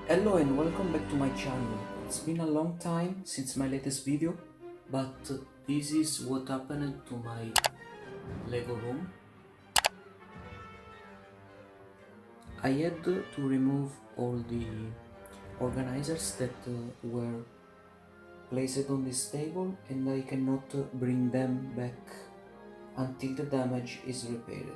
Hello and welcome back to my channel. It's been a long time since my latest video, but this is what happened to my Lego room. I had to remove all the organizers that were placed on this table, and I cannot bring them back until the damage is repaired.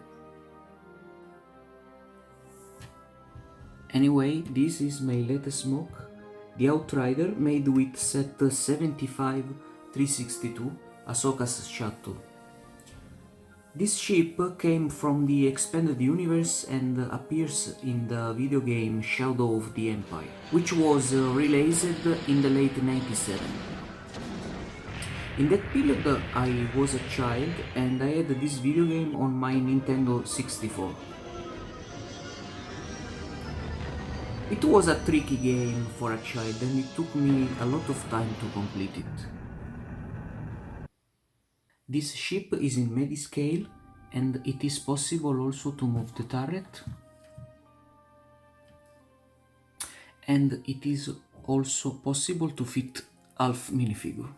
Anyway, this is my latest smoke, the Outrider made with set 75-362, Ashoka's Shuttle. This ship came from the expanded universe and appears in the video game Shadow of the Empire, which was released in the late 97. In that period I was a child and I had this video game on my Nintendo 64. It was a tricky game for a child and it took me a lot of time to complete it. This ship is in medi-scale and it is possible also to move the turret. And it is also possible to fit half minifigure.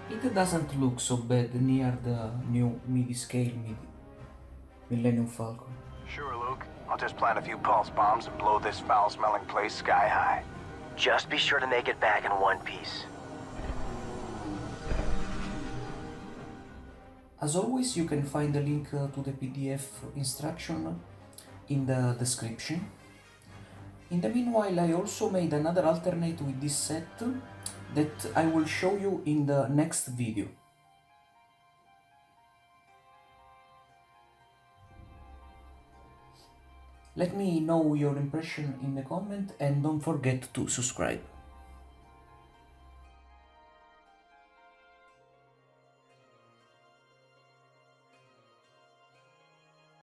It doesn't look so bad near the new midi-scale Millennium Falcon. Sure, Luke. I'll just plant a few pulse bombs and blow this foul-smelling place sky high. Just be sure to make it back in one piece. As always, you can find the link to the PDF instruction in the description. In the meanwhile, I also made another alternate with this set that I will show you in the next video. Let me know your impression in the comment and don't forget to subscribe.